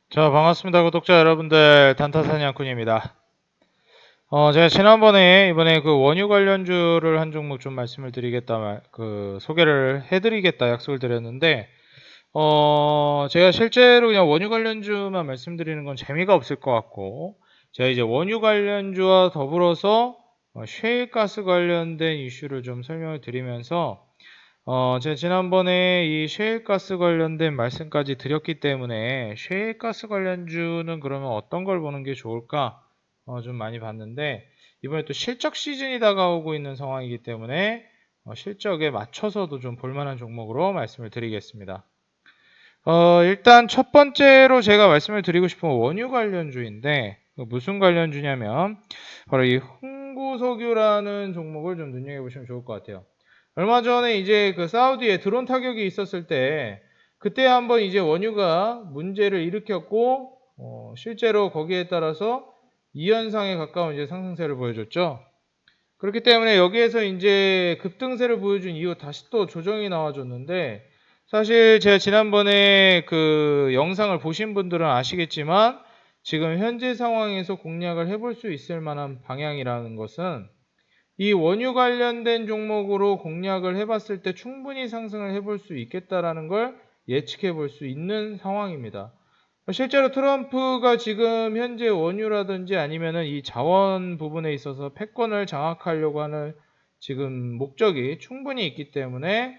자, 반갑습니다. 구독자 여러분들, 단타사냥꾼입니다. 제가 지난번에 이번에 그 원유 관련주를 한 종목 좀 말씀을 드리겠다, 소개를 해드리겠다 약속을 드렸는데, 제가 실제로 그냥 원유 관련주만 말씀드리는 건 재미가 없을 것 같고, 제가 이제 원유 관련주와 더불어서 셰일가스 관련된 이슈를 좀 설명을 드리면서, 제가 지난번에 이 셰일가스 관련된 말씀까지 드렸기 때문에 셰일가스 관련주는 그러면 어떤 걸 보는 게 좋을까? 좀 많이 봤는데 이번에 또 실적 시즌이 다가오고 있는 상황이기 때문에 실적에 맞춰서도 좀 볼만한 종목으로 말씀을 드리겠습니다. 일단 첫 번째로 제가 말씀을 드리고 싶은 원유 관련주인데 무슨 관련주냐면 바로 이 흥구석유라는 종목을 좀 눈여겨보시면 좋을 것 같아요. 얼마 전에 이제 그 사우디에 드론 타격이 있었을 때 그때 한번 이제 원유가 문제를 일으켰고 실제로 거기에 따라서 2연상에 가까운 이제 상승세를 보여줬죠. 그렇기 때문에 여기에서 이제 급등세를 보여준 이후 다시 또 조정이 나와줬는데 사실 제가 지난번에 그 영상을 보신 분들은 아시겠지만 지금 현재 상황에서 공략을 해볼 수 있을 만한 방향이라는 것은 이 원유 관련된 종목으로 공략을 해봤을 때 충분히 상승을 해볼 수 있겠다라는 걸 예측해 볼 수 있는 상황입니다. 실제로 트럼프가 지금 현재 원유라든지 아니면은 이 자원 부분에 있어서 패권을 장악하려고 하는 지금 목적이 충분히 있기 때문에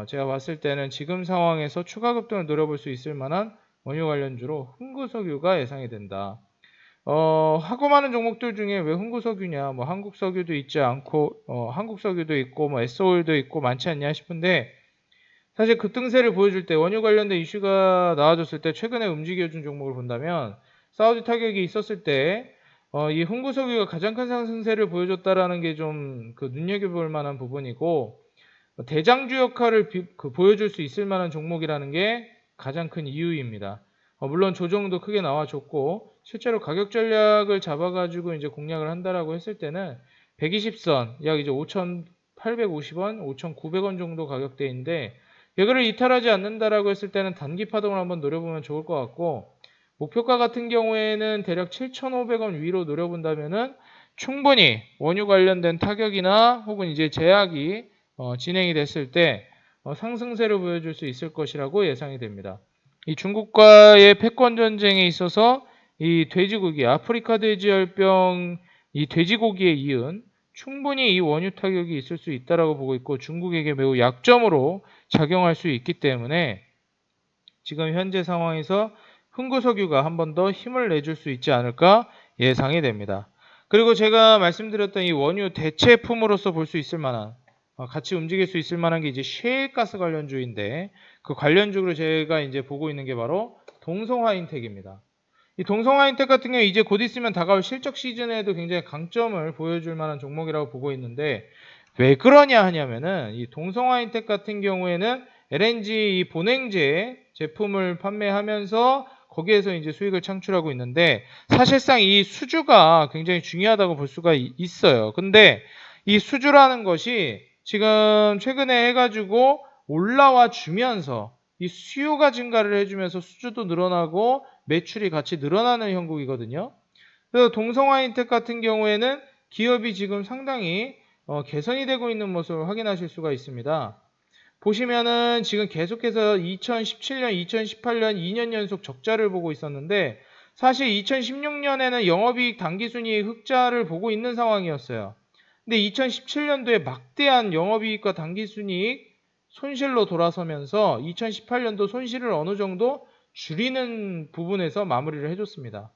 제가 봤을 때는 지금 상황에서 추가 급등을 노려볼 수 있을 만한 원유 관련주로 흥구석유가 예상이 된다. 하고 많은 종목들 중에 왜 흥구석유냐, 뭐 한국석유도 있지 않고, 한국석유도 있고, 뭐 S오일도 있고 많지 않냐 싶은데, 사실 급등세를 보여줄 때 원유 관련된 이슈가 나와줬을 때 최근에 움직여준 종목을 본다면 사우디 타격이 있었을 때 이 흥구석유가 가장 큰 상승세를 보여줬다라는 게 좀 그 눈여겨볼 만한 부분이고 대장주 역할을 보여줄 수 있을 만한 종목이라는 게 가장 큰 이유입니다. 물론 조정도 크게 나와줬고 실제로 가격 전략을 잡아가지고 이제 공략을 한다라고 했을 때는 120선 약 이제 5,850원, 5,900원 정도 가격대인데 이거를 이탈하지 않는다라고 했을 때는 단기 파동을 한번 노려보면 좋을 것 같고 목표가 같은 경우에는 대략 7,500원 위로 노려본다면은 충분히 원유 관련된 타격이나 혹은 이제 제약이 진행이 됐을 때 상승세를 보여줄 수 있을 것이라고 예상이 됩니다. 이 중국과의 패권 전쟁에 있어서 이 돼지고기, 아프리카 돼지열병 이 돼지고기에 이은 충분히 이 원유 타격이 있을 수 있다라고 보고 있고 중국에게 매우 약점으로 작용할 수 있기 때문에 지금 현재 상황에서 흥구석유가 한 번 더 힘을 내줄 수 있지 않을까 예상이 됩니다. 그리고 제가 말씀드렸던 이 원유 대체품으로서 볼 수 있을 만한 같이 움직일 수 있을 만한 게 이제 셰일가스 관련주인데 그 관련주로 제가 이제 보고 있는 게 바로 동성화인텍입니다. 이 동성화인텍 같은 경우 이제 곧 있으면 다가올 실적 시즌에도 굉장히 강점을 보여줄 만한 종목이라고 보고 있는데 왜 그러냐 하냐면은 이 동성화인텍 같은 경우에는 LNG 이 본행제 제품을 판매하면서 거기에서 이제 수익을 창출하고 있는데 사실상 이 수주가 굉장히 중요하다고 볼 수가 있어요. 근데 이 수주라는 것이 지금 최근에 해가지고 올라와 주면서 이 수요가 증가를 해주면서 수주도 늘어나고 매출이 같이 늘어나는 형국이거든요. 그래서 동성화인텍 같은 경우에는 기업이 지금 상당히 개선이 되고 있는 모습을 확인하실 수가 있습니다. 보시면은 지금 계속해서 2017년, 2018년 2년 연속 적자를 보고 있었는데 사실 2016년에는 영업이익 당기순이익 흑자를 보고 있는 상황이었어요. 근데 2017년도에 막대한 영업이익과 당기순이익 손실로 돌아서면서 2018년도 손실을 어느 정도 줄이는 부분에서 마무리를 해줬습니다.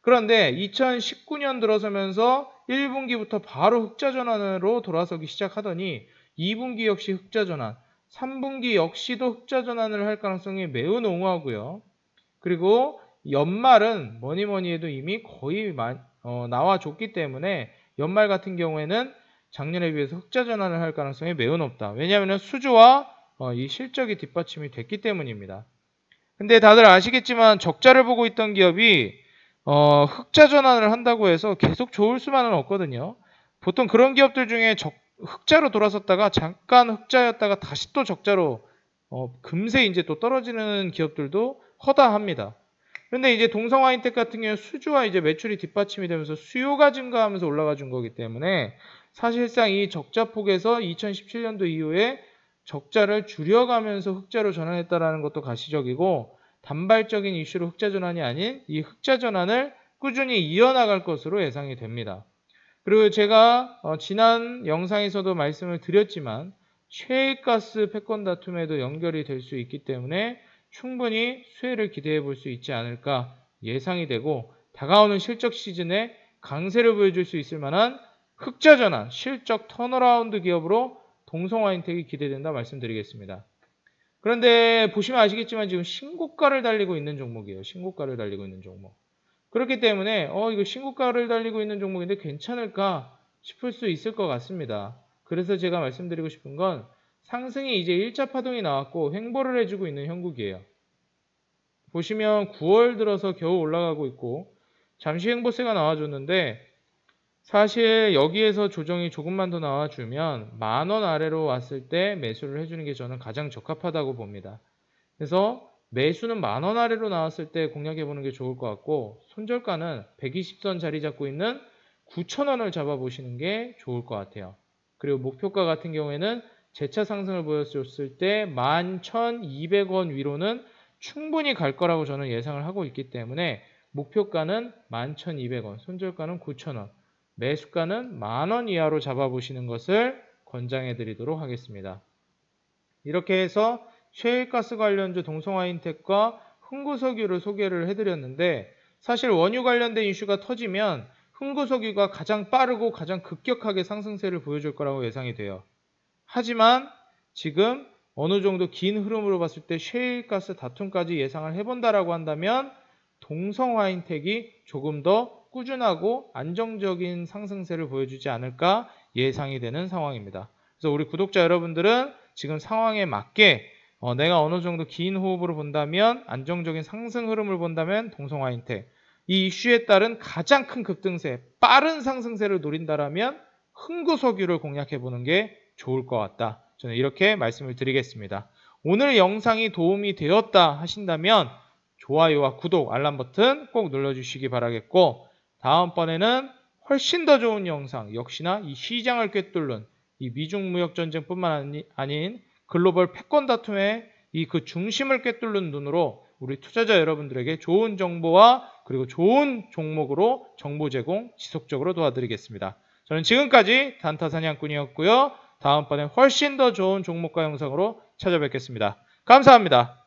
그런데 2019년 들어서면서 1분기부터 바로 흑자 전환으로 돌아서기 시작하더니 2분기 역시 흑자 전환, 3분기 역시도 흑자 전환을 할 가능성이 매우 농후하고요. 그리고 연말은 뭐니 해도 이미 거의 나와줬기 때문에 연말 같은 경우에는 작년에 비해서 흑자 전환을 할 가능성이 매우 높다. 왜냐하면 수주와 이 실적이 뒷받침이 됐기 때문입니다. 근데 다들 아시겠지만 적자를 보고 있던 기업이 흑자 전환을 한다고 해서 계속 좋을 수만은 없거든요. 보통 그런 기업들 중에 흑자로 돌아섰다가 잠깐 흑자였다가 다시 또 적자로 금세 이제 또 떨어지는 기업들도 허다합니다. 그런데 이제 동성화인텍 같은 경우 수주와 이제 매출이 뒷받침이 되면서 수요가 증가하면서 올라가 준 거기 때문에 사실상 이 적자폭에서 2017년도 이후에 적자를 줄여가면서 흑자로 전환했다라는 것도 가시적이고, 단발적인 이슈로 흑자 전환이 아닌 이 흑자 전환을 꾸준히 이어나갈 것으로 예상이 됩니다. 그리고 제가 지난 영상에서도 말씀을 드렸지만 셰일가스 패권 다툼에도 연결이 될 수 있기 때문에 충분히 수혜를 기대해 볼 수 있지 않을까 예상이 되고, 다가오는 실적 시즌에 강세를 보여줄 수 있을 만한 흑자 전환, 실적 턴어라운드 기업으로 동성화인텍이 기대된다 말씀드리겠습니다. 그런데 보시면 아시겠지만 지금 신고가를 달리고 있는 종목이에요. 신고가를 달리고 있는 종목. 그렇기 때문에 이거 신고가를 달리고 있는 종목인데 괜찮을까 싶을 수 있을 것 같습니다. 그래서 제가 말씀드리고 싶은 건 상승이 이제 1차 파동이 나왔고 횡보를 해주고 있는 형국이에요. 보시면 9월 들어서 겨우 올라가고 있고 잠시 횡보세가 나와줬는데, 사실 여기에서 조정이 조금만 더 나와주면 10,000원 아래로 왔을 때 매수를 해주는 게 저는 가장 적합하다고 봅니다. 그래서 매수는 10,000원 아래로 나왔을 때 공략해보는 게 좋을 것 같고, 손절가는 120선 자리 잡고 있는 9,000원을 잡아보시는 게 좋을 것 같아요. 그리고 목표가 같은 경우에는 재차 상승을 보여줬을 때 11,200원 위로는 충분히 갈 거라고 저는 예상을 하고 있기 때문에 목표가는 11,200원, 손절가는 9,000원, 매수가는 10,000원 이하로 잡아보시는 것을 권장해 드리도록 하겠습니다. 이렇게 해서 셰일가스 관련주 동성화인텍과 흥구석유를 소개를 해드렸는데, 사실 원유 관련된 이슈가 터지면 흥구석유가 가장 빠르고 가장 급격하게 상승세를 보여줄 거라고 예상이 돼요. 하지만 지금 어느 정도 긴 흐름으로 봤을 때 셰일가스 다툼까지 예상을 해본다라고 한다면 동성화인텍이 조금 더 꾸준하고 안정적인 상승세를 보여주지 않을까 예상이 되는 상황입니다. 그래서 우리 구독자 여러분들은 지금 상황에 맞게 내가 어느 정도 긴 호흡으로 본다면, 안정적인 상승 흐름을 본다면 동성화인텍, 이 이슈에 따른 가장 큰 급등세, 빠른 상승세를 노린다라면 흥구석유를 공략해보는 게 좋을 것 같다. 저는 이렇게 말씀을 드리겠습니다. 오늘 영상이 도움이 되었다 하신다면 좋아요와 구독, 알람 버튼 꼭 눌러주시기 바라겠고, 다음번에는 훨씬 더 좋은 영상, 역시나 이 시장을 꿰뚫는 이 미중 무역 전쟁뿐만 아닌 글로벌 패권 다툼의 이 그 중심을 꿰뚫는 눈으로 우리 투자자 여러분들에게 좋은 정보와 그리고 좋은 종목으로 정보 제공 지속적으로 도와드리겠습니다. 저는 지금까지 단타사냥꾼이었고요. 다음번에 훨씬 더 좋은 종목과 영상으로 찾아뵙겠습니다. 감사합니다.